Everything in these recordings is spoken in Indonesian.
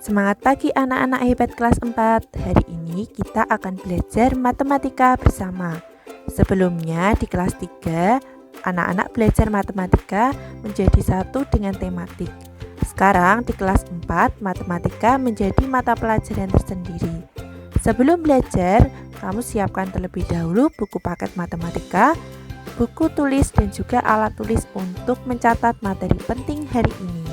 Semangat pagi anak-anak hebat kelas 4. Hari ini kita akan belajar matematika bersama. Sebelumnya di kelas 3, anak-anak belajar matematika menjadi satu dengan tematik. Sekarang di kelas 4, matematika menjadi mata pelajaran tersendiri. Sebelum belajar, kamu siapkan terlebih dahulu buku paket matematika, buku tulis dan juga alat tulis untuk mencatat materi penting hari ini.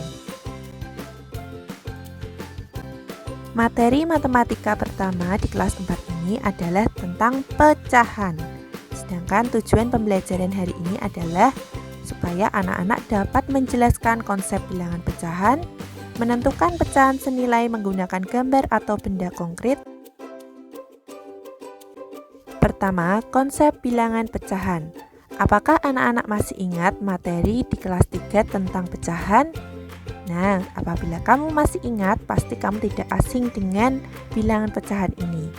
Materi matematika pertama di kelas 4 ini adalah tentang pecahan. Sedangkan tujuan pembelajaran hari ini adalah supaya anak-anak dapat menjelaskan konsep bilangan pecahan, menentukan pecahan senilai menggunakan gambar atau benda konkret. Pertama, konsep bilangan pecahan. Apakah anak-anak masih ingat materi di kelas 3 tentang pecahan? Nah, apabila kamu masih ingat, pasti kamu tidak asing dengan bilangan pecahan ini.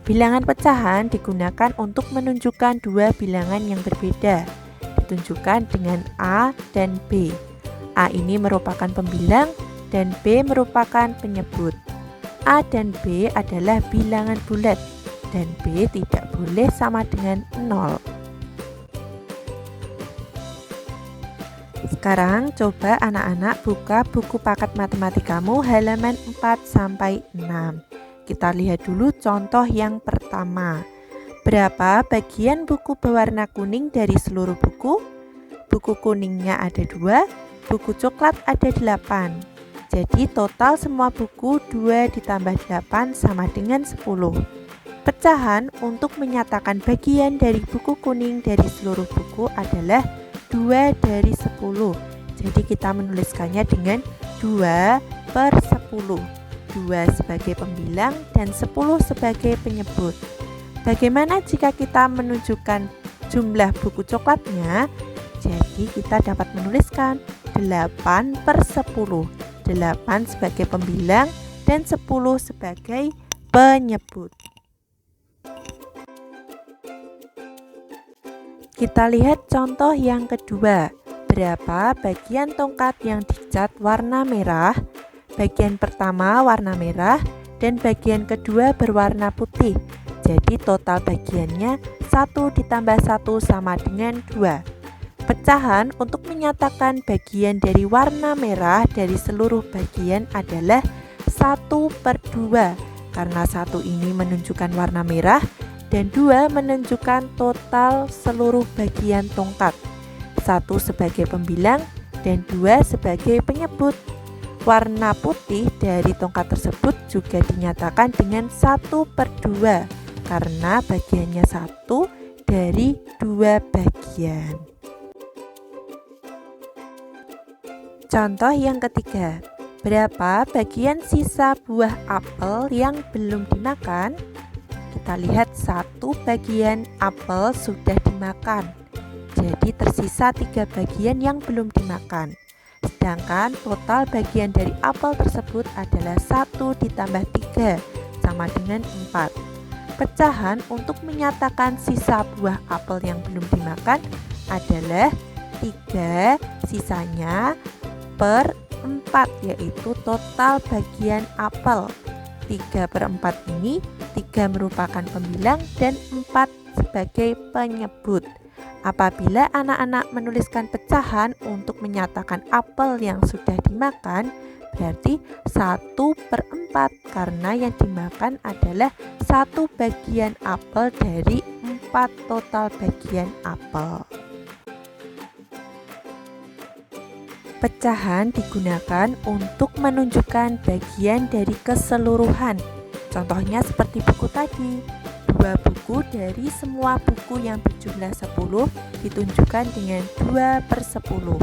Bilangan pecahan digunakan untuk menunjukkan dua bilangan yang berbeda, ditunjukkan dengan A dan B. A ini merupakan pembilang dan B merupakan penyebut. A dan B adalah bilangan bulat dan B tidak boleh sama dengan 0. Sekarang coba anak-anak buka buku paket matematikamu halaman 4-6. Kita lihat dulu contoh yang pertama. Berapa bagian buku berwarna kuning dari seluruh buku? Buku kuningnya ada 2, buku coklat ada 8. Jadi total semua buku 2 ditambah 8 sama dengan 10. Pecahan untuk menyatakan bagian dari buku kuning dari seluruh buku adalah 2 dari 10. Jadi kita menuliskannya dengan 2/10. 2 sebagai pembilang dan 10 sebagai penyebut. Bagaimana jika kita menunjukkan jumlah buku coklatnya? Jadi kita dapat menuliskan 8/10. 8 sebagai pembilang dan 10 sebagai penyebut. Kita lihat contoh yang kedua. Berapa bagian tongkat yang dicat warna merah? Bagian pertama warna merah dan bagian kedua berwarna putih. Jadi total bagiannya 1 ditambah 1 sama dengan 2. Pecahan untuk menyatakan bagian dari warna merah dari seluruh bagian adalah 1/2. Karena 1 ini menunjukkan warna merah dan 2 menunjukkan total seluruh bagian tongkat. 1 sebagai pembilang dan 2 sebagai penyebut. Warna putih dari tongkat tersebut juga dinyatakan dengan 1/2 karena bagiannya 1 dari 2 bagian. Contoh yang ketiga. Berapa bagian sisa buah apel yang belum dimakan? Kita lihat 1 bagian apel sudah dimakan. Jadi tersisa 3 bagian yang belum dimakan. Sedangkan total bagian dari apel tersebut adalah 1 ditambah 3 sama dengan 4. Pecahan untuk menyatakan sisa buah apel yang belum dimakan adalah 3 sisanya per 4, yaitu total bagian apel. 3/4 ini 3 merupakan pembilang dan 4 sebagai penyebut. Apabila anak-anak menuliskan pecahan untuk menyatakan apel yang sudah dimakan, berarti 1/4 karena yang dimakan adalah 1 bagian apel dari 4 total bagian apel. Pecahan digunakan untuk menunjukkan bagian dari keseluruhan. Contohnya seperti buku tadi. 2 buku dari semua buku yang berjumlah 10 ditunjukkan dengan 2/10.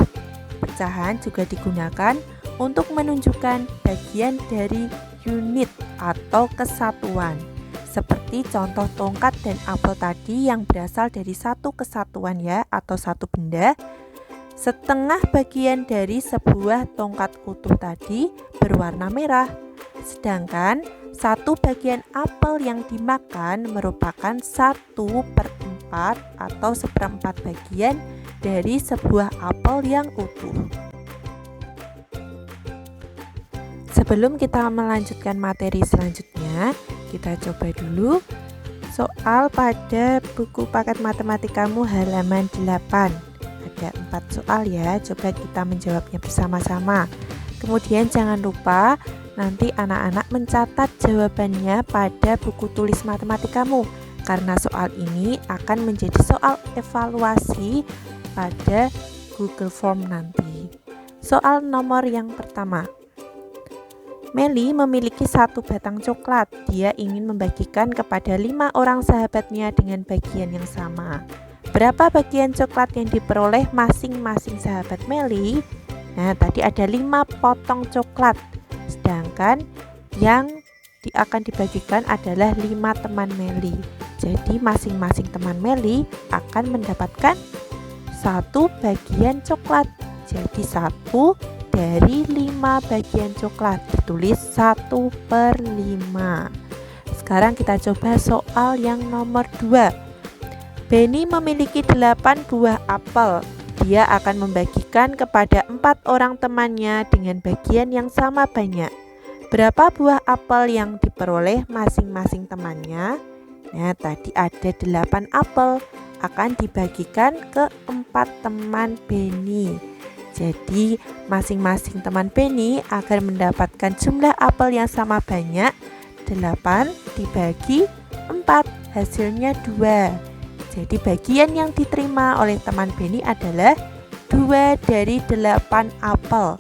Pecahan juga digunakan untuk menunjukkan bagian dari unit atau kesatuan. Seperti contoh tongkat dan apel tadi yang berasal dari satu kesatuan ya, atau satu benda. Setengah bagian dari sebuah tongkat utuh tadi berwarna merah. Sedangkan 1 bagian apel yang dimakan merupakan 1/4 atau 1/4 bagian dari sebuah apel yang utuh. Sebelum kita melanjutkan materi selanjutnya, kita coba dulu soal pada buku paket matematikamu halaman 8. Ada 4 soal ya, coba kita menjawabnya bersama-sama. Kemudian jangan lupa nanti anak-anak mencatat jawabannya pada buku tulis matematikamu, karena soal ini akan menjadi soal evaluasi pada Google Form nanti. Soal nomor yang pertama. Meli memiliki 1 batang coklat. Dia ingin membagikan kepada 5 orang sahabatnya dengan bagian yang sama. Berapa bagian coklat yang diperoleh masing-masing sahabat Meli? Nah, tadi ada 5 potong coklat. Sedangkan yang akan dibagikan adalah 5 teman Meli. Jadi masing-masing teman Meli akan mendapatkan 1 bagian coklat. Jadi 1 dari 5 bagian coklat, ditulis 1/5. Sekarang kita coba soal yang nomor 2. Benny memiliki 8 buah apel. Dia akan membagikan kepada 4 orang temannya dengan bagian yang sama banyak. Berapa buah apel yang diperoleh masing-masing temannya? Nah, tadi ada 8 apel, akan dibagikan ke 4 teman Benny. Jadi masing-masing teman Benny akan mendapatkan jumlah apel yang sama banyak. 8 dibagi 4, hasilnya 2. Jadi bagian yang diterima oleh teman Benny adalah 2 dari 8 apel.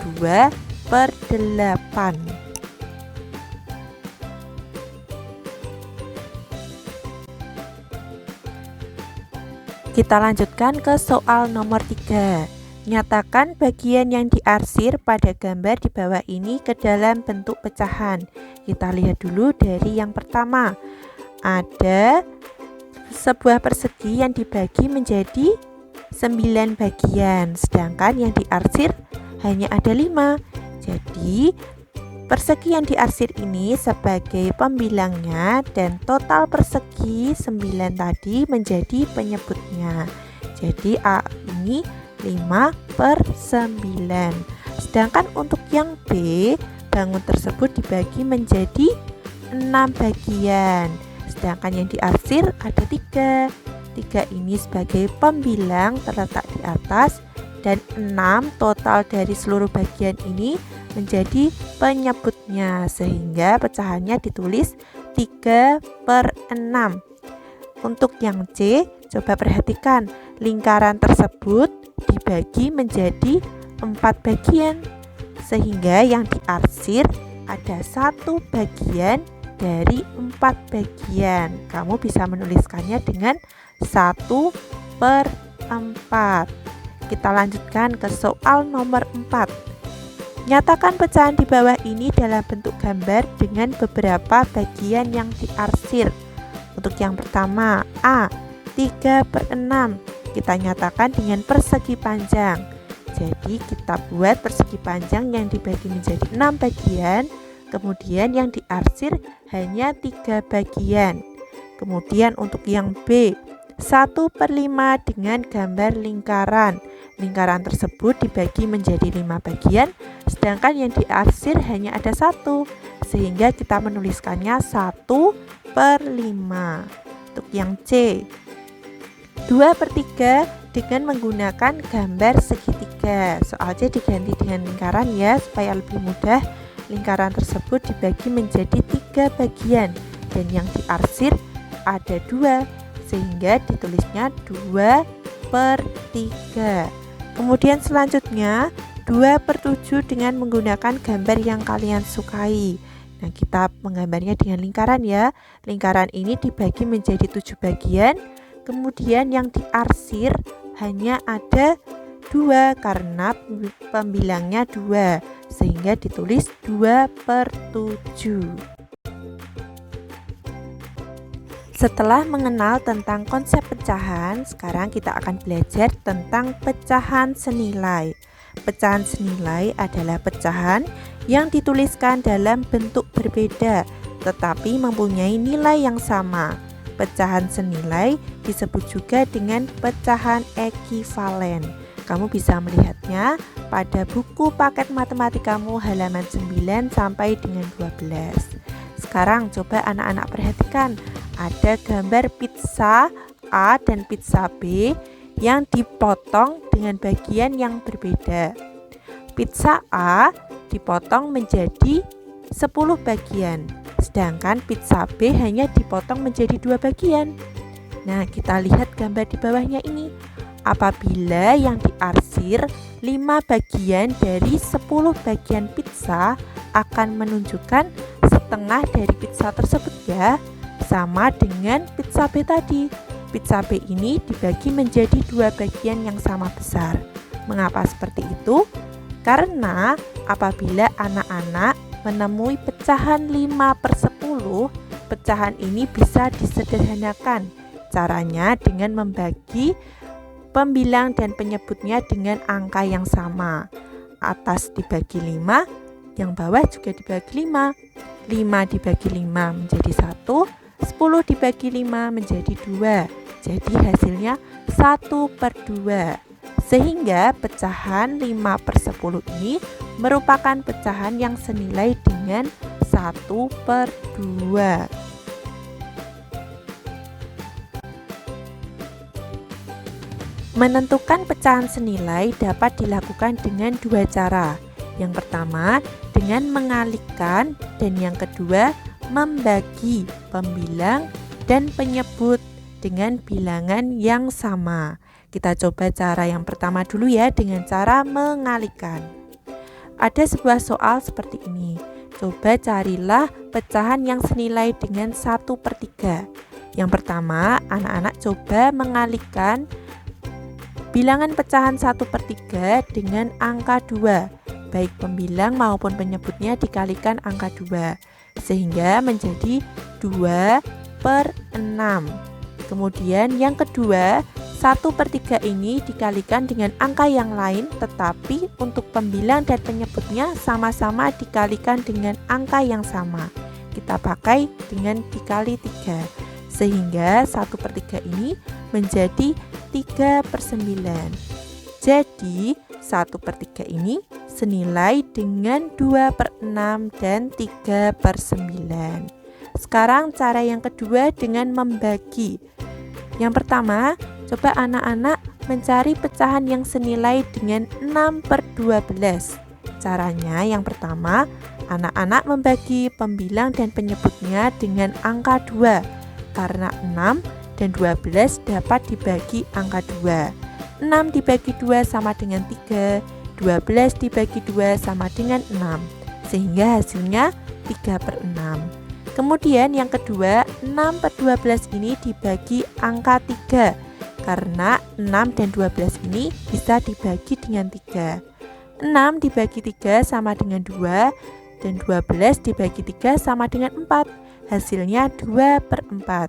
2/8. Kita lanjutkan ke soal nomor 3. Nyatakan bagian yang diarsir pada gambar di bawah ini ke dalam bentuk pecahan. Kita lihat dulu dari yang pertama. Ada sebuah persegi yang dibagi menjadi 9 bagian, sedangkan yang diarsir hanya ada 5. Jadi persegi yang diarsir ini sebagai pembilangnya dan total persegi 9 tadi menjadi penyebutnya. Jadi A ini 5/9. Sedangkan untuk yang B, bangun tersebut dibagi menjadi 6 bagian. Sedangkan yang diarsir ada 3. 3 ini sebagai pembilang terletak di atas, dan 6 total dari seluruh bagian ini menjadi penyebutnya, sehingga pecahannya ditulis 3/6. Untuk yang C, coba perhatikan, lingkaran tersebut dibagi menjadi 4 bagian, sehingga yang diarsir ada 1 bagian dari 4 bagian. Kamu bisa menuliskannya dengan 1/4. Kita lanjutkan ke soal nomor 4. Nyatakan pecahan di bawah ini dalam bentuk gambar dengan beberapa bagian yang diarsir. Untuk yang pertama, A, 3/6. Kita nyatakan dengan persegi panjang. Jadi kita buat persegi panjang yang dibagi menjadi 6 bagian, kemudian yang diarsir hanya 3 bagian. Kemudian untuk yang B, 1/5 dengan gambar lingkaran. Lingkaran tersebut dibagi menjadi 5 bagian, sedangkan yang diarsir hanya ada 1, sehingga kita menuliskannya 1/5. Untuk yang C, 2/3 dengan menggunakan gambar segitiga. Soalnya diganti dengan lingkaran ya, supaya lebih mudah. Lingkaran tersebut dibagi menjadi 3 bagian, dan yang diarsir ada 2, sehingga ditulisnya 2/3. Kemudian selanjutnya 2/7 dengan menggunakan gambar yang kalian sukai. Nah, kita menggambarnya dengan lingkaran ya. Lingkaran ini dibagi menjadi 7 bagian, kemudian yang diarsir hanya ada 2 karena pembilangnya 2, sehingga ditulis 2/7. Setelah mengenal tentang konsep pecahan, sekarang kita akan belajar tentang pecahan senilai. Pecahan senilai adalah pecahan yang dituliskan dalam bentuk berbeda, tetapi mempunyai nilai yang sama. Pecahan senilai disebut juga dengan pecahan ekivalen. Kamu bisa melihatnya pada buku paket matematikamu halaman 9 sampai dengan 12. Sekarang coba anak-anak perhatikan, ada gambar pizza A dan pizza B yang dipotong dengan bagian yang berbeda. Pizza A dipotong menjadi 10 bagian, sedangkan pizza B hanya dipotong menjadi 2 bagian. Nah, kita lihat gambar di bawahnya ini. Apabila yang diarsir 5 bagian dari 10 bagian pizza akan menunjukkan setengah dari pizza tersebut ya, sama dengan pizza B tadi. Pizza B ini dibagi menjadi 2 bagian yang sama besar. Mengapa seperti itu? Karena apabila anak-anak menemui pecahan 5/10, pecahan ini bisa disederhanakan. Caranya dengan membagi pembilang dan penyebutnya dengan angka yang sama. Atas dibagi 5, yang bawah juga dibagi 5. 5 dibagi 5 menjadi 1, 10 dibagi 5 menjadi 2. Jadi hasilnya 1/2. Sehingga pecahan 5/10 ini merupakan pecahan yang senilai dengan 1/2. Menentukan pecahan senilai dapat dilakukan dengan 2 cara. Yang pertama, dengan mengalihkan, dan yang kedua, membagi pembilang dan penyebut dengan bilangan yang sama. Kita coba cara yang pertama dulu ya, dengan cara mengalihkan. Ada sebuah soal seperti ini. Coba carilah pecahan yang senilai dengan 1/3. Yang pertama, anak-anak coba mengalihkan bilangan pecahan 1/3 dengan angka 2. Baik pembilang maupun penyebutnya dikalikan angka 2. Sehingga menjadi 2/6. Kemudian yang kedua, 1/3 ini dikalikan dengan angka yang lain, tetapi untuk pembilang dan penyebutnya sama-sama dikalikan dengan angka yang sama. Kita pakai dengan dikali 3. Sehingga 1/3 ini menjadi 3/9. Jadi 1/3 ini senilai dengan 2/6 dan 3/9. Sekarang cara yang kedua dengan membagi. Yang pertama, coba anak-anak mencari pecahan yang senilai dengan 6/12. Caranya yang pertama, anak-anak membagi pembilang dan penyebutnya dengan angka 2. Karena 6 dan 12 dapat dibagi angka 2. 6 dibagi 2 sama dengan 3, 12 dibagi 2 sama dengan 6. Sehingga hasilnya 3/6. Kemudian yang kedua, 6/12 ini dibagi angka 3. Karena 6 dan 12 ini bisa dibagi dengan 3. 6 dibagi 3 sama dengan 2, dan 12 dibagi 3 sama dengan 4. Hasilnya 2/4.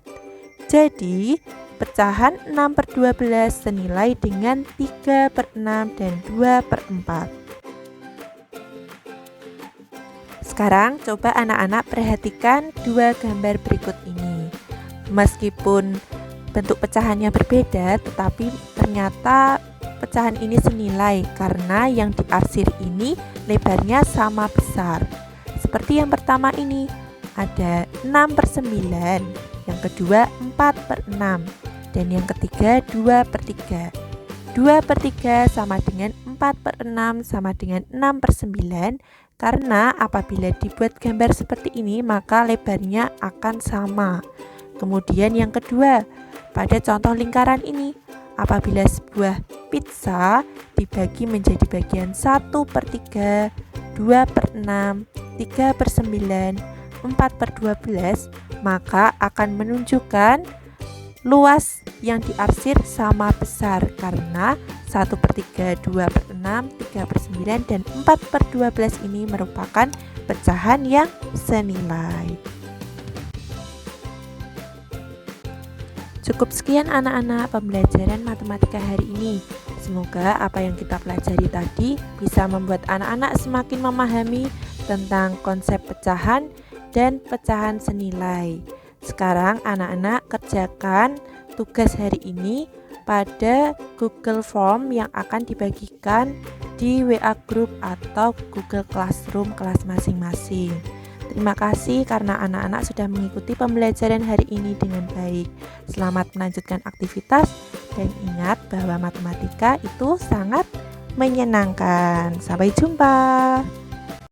Jadi pecahan 6/12 senilai dengan 3/6 dan 2/4. Sekarang coba anak-anak perhatikan dua gambar berikut ini. Meskipun bentuk pecahannya berbeda, tetapi ternyata pecahan ini senilai karena yang diarsir ini lebarnya sama besar. Seperti yang pertama ini, ada 6/9, yang kedua 4/6, dan yang ketiga 2/3. 2/3 sama dengan 4/6 sama dengan 6/9. Karena apabila dibuat gambar seperti ini, maka lebarnya akan sama. Kemudian yang kedua, pada contoh lingkaran ini, apabila sebuah pizza dibagi menjadi bagian 1/3, 2/6, 3/9, 4/12, maka akan menunjukkan luas yang diarsir sama besar karena 1/3, 2/6, 3/9, dan 4/12 ini merupakan pecahan yang senilai. Cukup sekian anak-anak pembelajaran matematika hari ini. Semoga apa yang kita pelajari tadi bisa membuat anak-anak semakin memahami tentang konsep pecahan dan pecahan senilai. Sekarang anak-anak kerjakan tugas hari ini pada Google Form yang akan dibagikan di WA Group atau Google Classroom kelas masing-masing. Terima kasih karena anak-anak sudah mengikuti pembelajaran hari ini dengan baik. Selamat melanjutkan aktivitas dan ingat bahwa matematika itu sangat menyenangkan. Sampai jumpa.